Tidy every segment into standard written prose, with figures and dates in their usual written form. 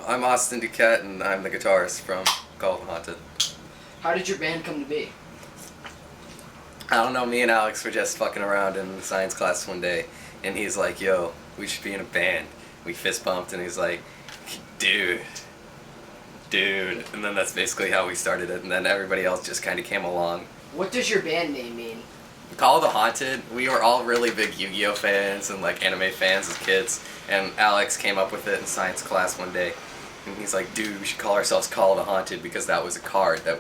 I'm Austin Duquette, and I'm the guitarist from Coth Haunted. How did your band come to be? I don't know, me and Alex were just fucking around in science class one day, and he's like, yo, we should be in a band. We fist bumped, and he's like, dude. And then that's basically how we started it, and then everybody else just kind of came along. What does your band name mean? Call the Haunted, we were all really big Yu-Gi-Oh fans and like anime fans as kids, and Alex came up with it in science class one day, and he's like, dude, we should call ourselves Call the Haunted because that was a card that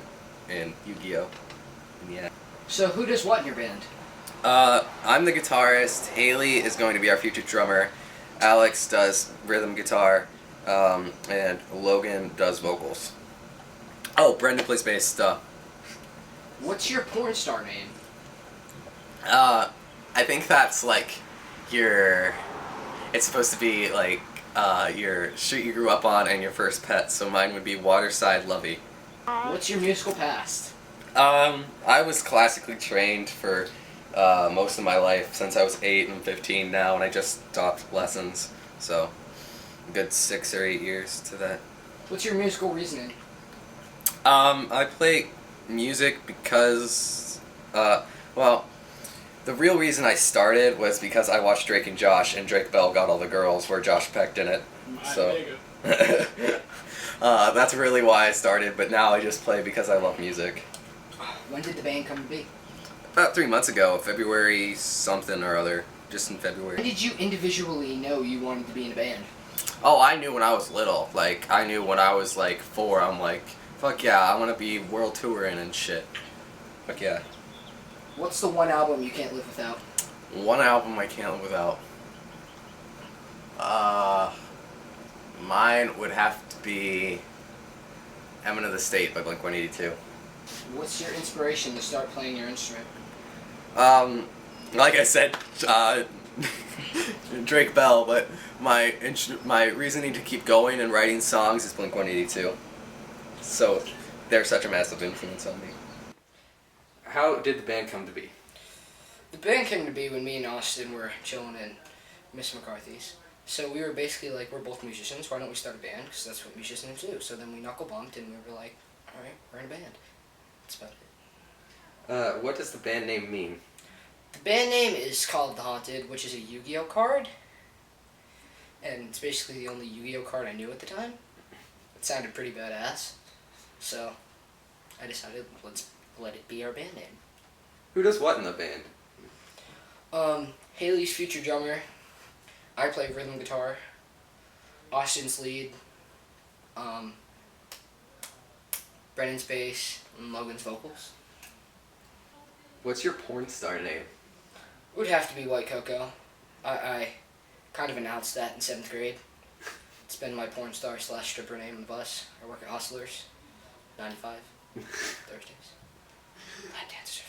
in Yu-Gi-Oh. And yeah. So who does what in your band? I'm the guitarist, Haley is going to be our future drummer, Alex does rhythm guitar, and Logan does vocals. Oh, Brendan plays bass, duh. What's your porn star name? I think that's like it's supposed to be like your street you grew up on and your first pet, so mine would be Waterside Lovey. What's your musical past? I was classically trained for most of my life since I was 8 and 15 now, and I just stopped lessons, so a good 6 or 8 years to that. What's your musical reasoning? I play music because, well, the real reason I started was because I watched Drake and Josh, and Drake Bell got all the girls where Josh pecked in it. So that's really why I started, but now I just play because I love music. When did the band come to be? About 3 months ago, February something or other, just in February. When did you individually know you wanted to be in a band? Oh, I knew when I was little. Like, I knew when I was like 4, I'm like, fuck yeah, I want to be world touring and shit. Fuck yeah. What's the one album you can't live without? One album I can't live without. Mine would have to be Emin of the State by Blink-182. What's your inspiration to start playing your instrument? Like I said, Drake Bell, but my reasoning to keep going and writing songs is Blink-182. So they're such a massive influence on me. How did the band come to be? The band came to be when me and Austin were chilling in Miss McCarthy's. So we were basically like, we're both musicians, why don't we start a band? Because that's what musicians do. So then we knuckle bumped and we were like, alright, we're in a band. That's about it. What does the band name mean? The band name is called The Haunted, which is a Yu-Gi-Oh card. And it's basically the only Yu-Gi-Oh card I knew at the time. It sounded pretty badass. So I decided, let's let it be our band name. Who does what in the band? Haley's future drummer. I play rhythm guitar. Austin's lead. Brennan's bass. And Logan's vocals. What's your porn star name? It would have to be White Cocoa. I kind of announced that in 7th grade. It's been my porn star / stripper name on the bus. I work at Hustlers. 95. Thursdays. Lap dances are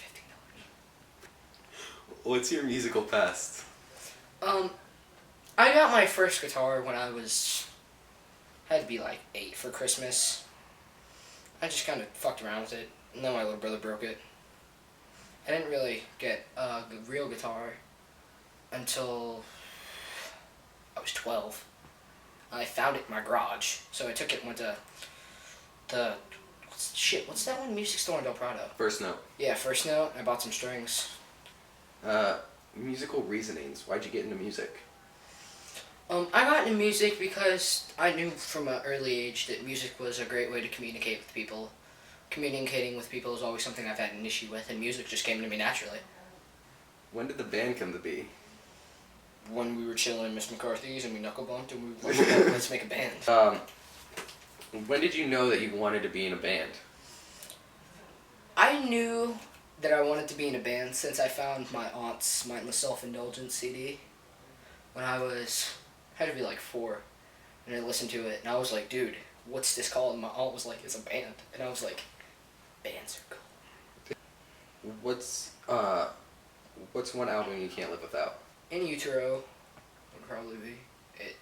$15. What's your musical past? I got my first guitar when I had to be like 8 for Christmas. I just kind of fucked around with it, and then my little brother broke it. I didn't really get a real guitar until I was 12. I found it in my garage, so I took it and went to what's that one? Music store in Del Prado. First Note. Yeah, First Note. I bought some strings. Musical reasonings. Why'd you get into music? I got into music because I knew from an early age that music was a great way to communicate with people. Communicating with people is always something I've had an issue with, and music just came to me naturally. When did the band come to be? When we were chilling in Miss McCarthy's and we knuckle bumped and we were like, let's make a band. When did you know that you wanted to be in a band? I knew that I wanted to be in a band since I found my aunt's Mindless Self-Indulgence CD when I had to be like 4, and I listened to it and I was like, dude, what's this called? And my aunt was like, it's a band, and I was like, bands are cool. What's one album you can't live without? In Utero would probably be it.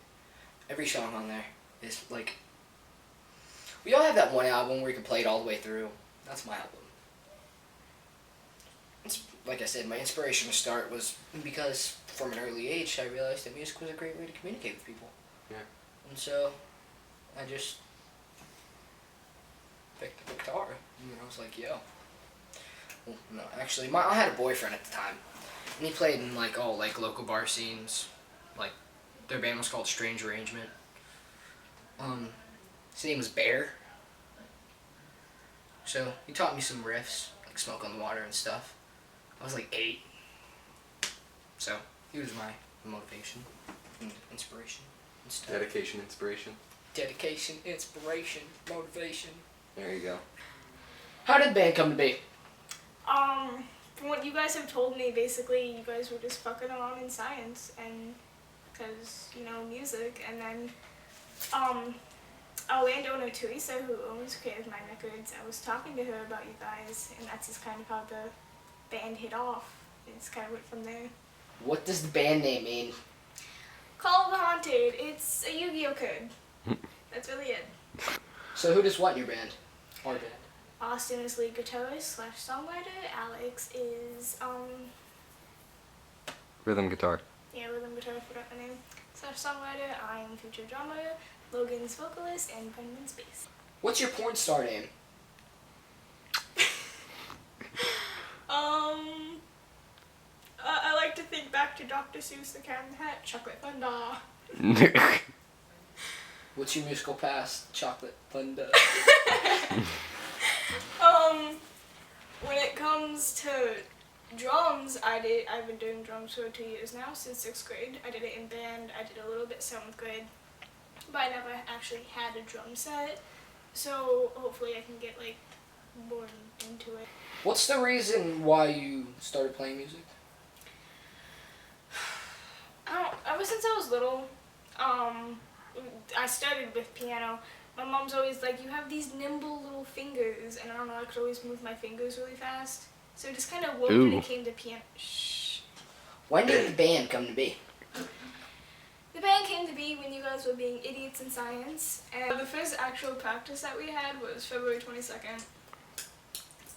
Every song on there is like, we all have that one album where you can play it all the way through. That's my album. It's, like I said, my inspiration to start was because from an early age I realized that music was a great way to communicate with people. Yeah. And so I just picked up a guitar, and I was like, yo. Well, no, actually, I had a boyfriend at the time, and he played in like all like local bar scenes. Like their band was called Strange Arrangement. His name was Bear. So he taught me some riffs, like Smoke on the Water and stuff. I was like 8. So he was my motivation and inspiration and stuff. Dedication, inspiration. Dedication, inspiration, motivation. There you go. How did the band come to be? From what you guys have told me, basically you guys were just fucking around in science, and because, you know, music, and then, our landowner Teresa, who owns Creative Mind Records, I was talking to her about you guys, and that's just kind of how the band hit off. It's kind of went from there. What does the band name mean? Call of the Haunted. It's a Yu-Gi-Oh code. That's really it. So who does what in your band? Our band. Austin is lead guitarist / songwriter. Alex is Rhythm guitar. rhythm guitar, forgot the name. / songwriter. I'm future drummer. Logan's vocalist, and Brendan's bass. What's your porn star name? I like to think back to Dr. Seuss, the Cat in the Hat, Chocolate Thunder. What's your musical past? Chocolate Thunder. When it comes to drums, I've been doing drums for 2 years now, since 6th grade. I did it in band, I did a little bit 7th grade, but I never actually had a drum set, so hopefully I can get, like, more into it. What's the reason why you started playing music? Ever since I was little, I started with piano. My mom's always like, you have these nimble little fingers, and I don't know, I could always move my fingers really fast. So it just kind of worked when it came to piano. Shh. When did the band come to be? The band came to be when you guys were being idiots in science, and the first actual practice that we had was February 22nd.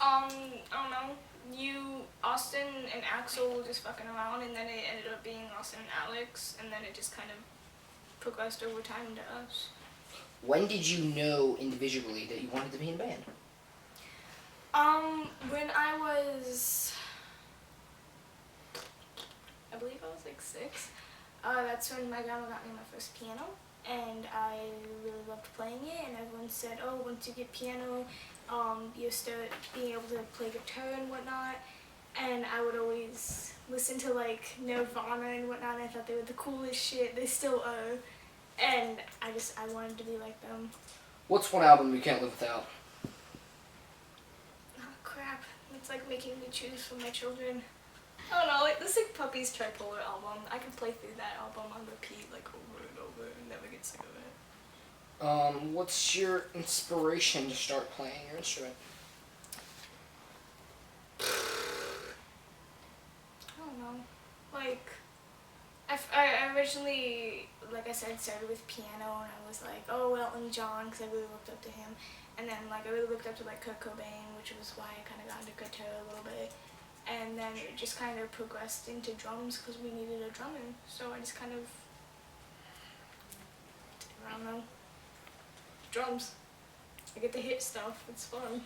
I don't know, Austin and Axel were just fucking around, and then it ended up being Austin and Alex, and then it just kind of progressed over time to us. When did you know individually that you wanted to be in a band? When I was, I believe I was like 6, that's when my grandma got me my first piano, and I really loved playing it, and everyone said, oh, once you get piano, you start being able to play guitar and whatnot, and I would always listen to like Nirvana and whatnot, and I thought they were the coolest shit. They still are, and I wanted to be like them. What's one album you can't live without? Oh crap, it's like making me choose from my children. I don't know, like this like Puppy's Tripolar album, I can play through that album on repeat like over and over and never get sick of it. What's your inspiration to start playing your instrument? I don't know. Like, I originally, like I said, started with piano, and I was like, oh, Elton John, because I really looked up to him. And then, like, I really looked up to, like, Kurt Cobain, which was why I kind of got into guitar a little bit. And then it just kind of progressed into drums, because we needed a drummer. So I just kind of, I don't know, drums. I get to hit stuff, it's fun.